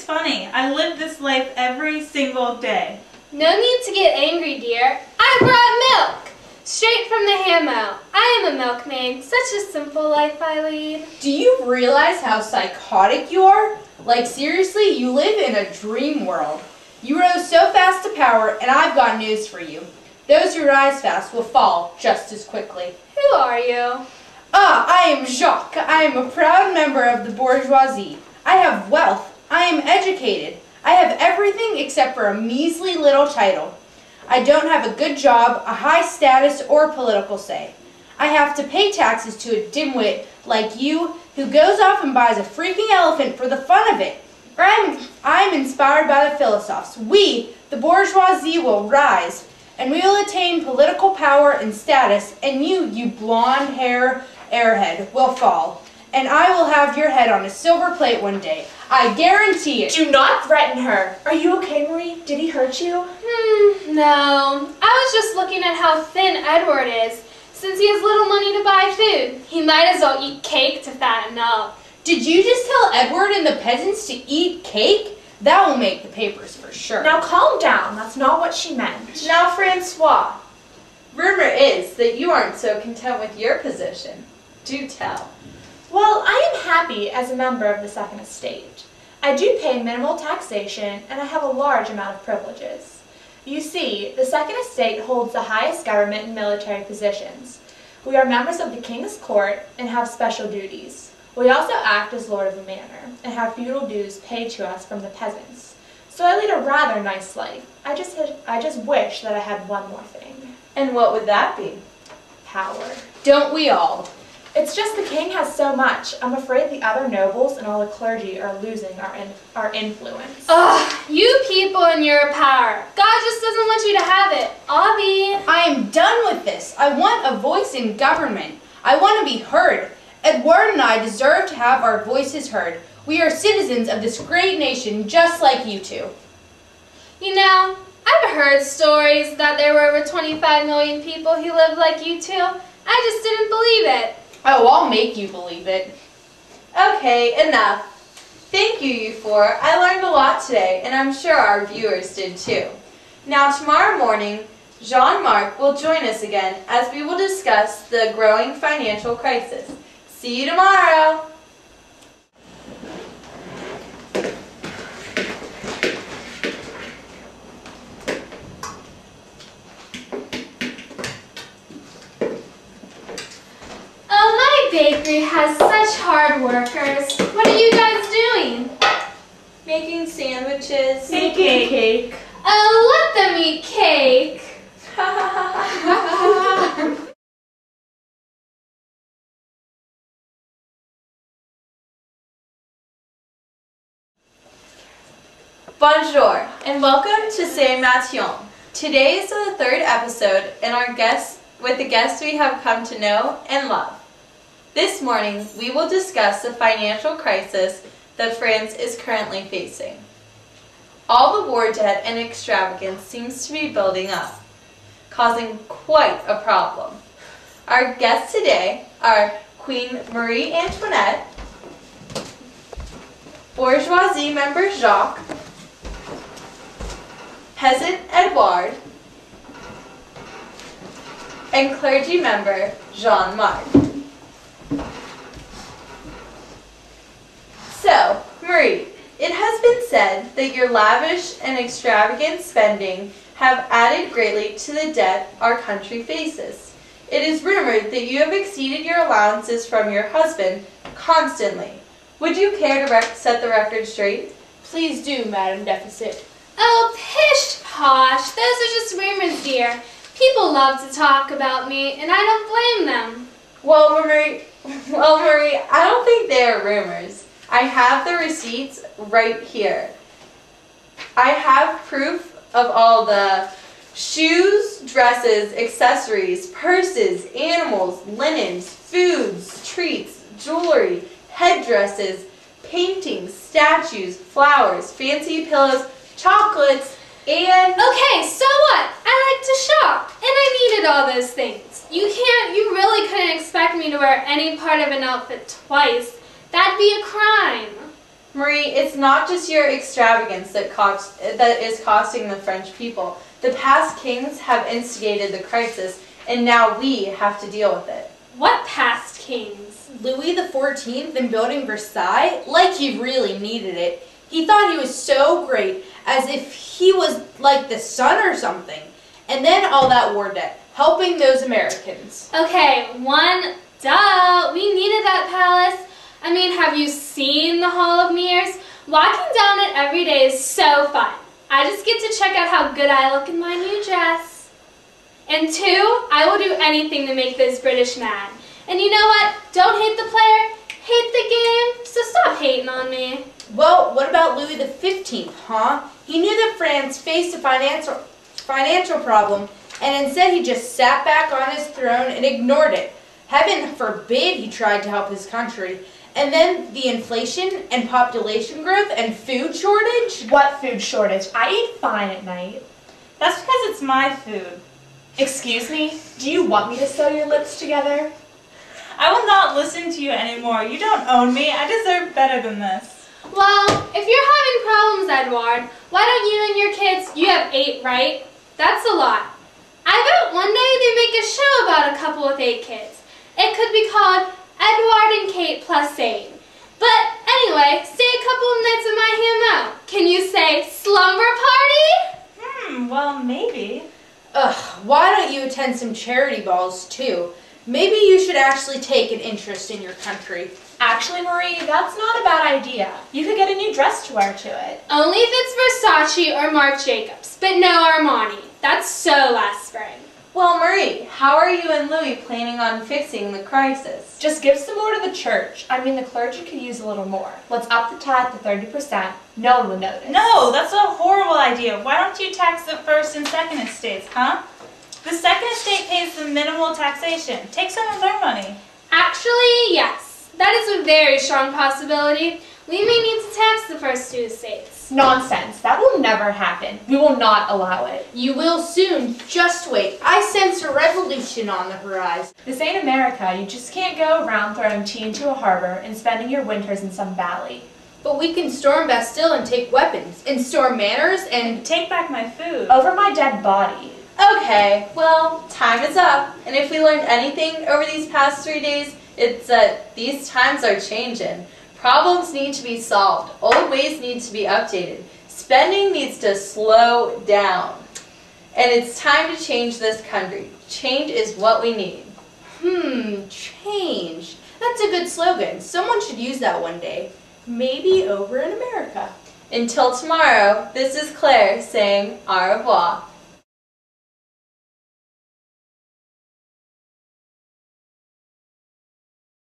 funny. I live this life every single day. No need to get angry, dear. I brought milk! Straight from the hammow. I am a milkmaid. Such a simple life I lead. Do you realize how psychotic you are? Like, seriously, you live in a dream world. You rose so fast to power, and I've got news for you. Those who rise fast will fall just as quickly. Who are you? I am Jacques. I am a proud member of the bourgeoisie. I have wealth. I am educated. I have everything except for a measly little title. I don't have a good job, a high status, or political say. I have to pay taxes to a dimwit like you who goes off and buys a freaking elephant for the fun of it. I'm inspired by the philosophes. We, the bourgeoisie, will rise, and we will attain political power and status, and you blonde hair airhead, will fall. And I will have your head on a silver plate one day. I guarantee it. Do not threaten her. Are you okay, Marie? Did he hurt you? No. I was just looking at how thin Edward is. Since he has little money to buy food, he might as well eat cake to fatten up. Did you just tell Edward and the peasants to eat cake? That will make the papers for sure. Now calm down. That's not what she meant. Now, Francois, rumor is that you aren't so content with your position. Do tell. Well, I am happy as a member of the Second Estate. I do pay minimal taxation, and I have a large amount of privileges. You see, the Second Estate holds the highest government and military positions. We are members of the King's Court and have special duties. We also act as lord of a manor and have feudal dues paid to us from the peasants. So I lead a rather nice life. I just wish that I had one more thing. And what would that be? Power. Don't we all? It's just the king has so much. I'm afraid the other nobles and all the clergy are losing our influence. Ugh, you people and your power. God just doesn't want you to have it. Abby. I am done with this. I want a voice in government. I want to be heard. Edward and I deserve to have our voices heard. We are citizens of this great nation just like you two. You know, I've heard stories that there were over 25 million people who lived like you two. I just didn't believe it. Oh, I'll make you believe it. Okay, enough. Thank you, you four. I learned a lot today, and I'm sure our viewers did too. Now, tomorrow morning, Jean-Marc will join us again as we will discuss the growing financial crisis. See you tomorrow! Bakery has such hard workers. What are you guys doing? Making sandwiches. Making cake. Oh, let them eat cake. Bonjour, and welcome to C'est Matin. Today is the third episode, and with the guests we have come to know and love. This morning, we will discuss the financial crisis that France is currently facing. All the war debt and extravagance seems to be building up, causing quite a problem. Our guests today are Queen Marie Antoinette, bourgeoisie member Jacques, peasant Edouard, and clergy member Jean-Marc. So, Marie, it has been said that your lavish and extravagant spending have added greatly to the debt our country faces. It is rumored that you have exceeded your allowances from your husband constantly. Would you care to set the record straight? Please do, Madam Deficit. Oh, pish posh. Those are just rumors, dear. People love to talk about me, and I don't blame them. Well, Marie, I don't think they are rumors. I have the receipts right here. I have proof of all the shoes, dresses, accessories, purses, animals, linens, foods, treats, jewelry, headdresses, paintings, statues, flowers, fancy pillows, chocolates, and... Okay, so what? I like to shop, and I needed all those things. You really couldn't expect me to wear any part of an outfit twice. That'd be a crime. Marie, it's not just your extravagance that is costing the French people. The past kings have instigated the crisis, and now we have to deal with it. What past kings? Louis XIV in building Versailles, like he really needed it. He thought he was so great, as if he was like the sun or something. And then all that war debt, helping those Americans. Okay, duh, we needed that palace. I mean, have you seen the Hall of Mirrors? Walking down it every day is so fun. I just get to check out how good I look in my new dress. And 2, I will do anything to make those British mad. And you know what? Don't hate the player, hate the game, so stop hating on me. Well, what about Louis XV, huh? He knew that France faced a financial problem, and instead he just sat back on his throne and ignored it. Heaven forbid he tried to help his country. And then the inflation and population growth and food shortage. What food shortage? I eat fine at night. That's because it's my food. Excuse me? Do you want me to sew your lips together? I will not listen to you anymore. You don't own me. I deserve better than this. Well, if you're having problems, Edward, why don't you and your kids, you have 8, right? That's a lot. I bet one day they make a show about a couple with 8 kids. It could be called Edward and Kate plus 8. But anyway, say a couple of nights of my hymn out. Can you say slumber party? Well, maybe. Ugh, why don't you attend some charity balls too? Maybe you should actually take an interest in your country. Actually, Marie, that's not a bad idea. You could get a new dress to wear to it. Only if it's Versace or Marc Jacobs, but no Armani. That's so last spring. Well, Marie, how are you and Louis planning on fixing the crisis? Just give some more to the church. I mean, the clergy could use a little more. Let's up the tithe to 30%. No one would notice. No, that's a horrible idea. Why don't you tax the first and second estates, huh? The second estate pays the minimal taxation. Take some of their money. Actually, yes. That is a very strong possibility. We may need to tax the first 2 estates. Nonsense. That will never happen. We will not allow it. You will soon. Just wait. I sense a revolution on the horizon. This ain't America. You just can't go around throwing tea into a harbor and spending your winters in some valley. But we can storm Bastille and take weapons, and storm manors and... Take back my food. Over my dead body. Okay, well, time is up. And if we learned anything over these past 3 days, it's that these times are changing. Problems need to be solved. Old ways need to be updated. Spending needs to slow down. And it's time to change this country. Change is what we need. Change. That's a good slogan. Someone should use that one day. Maybe over in America. Until tomorrow, this is Claire saying au revoir.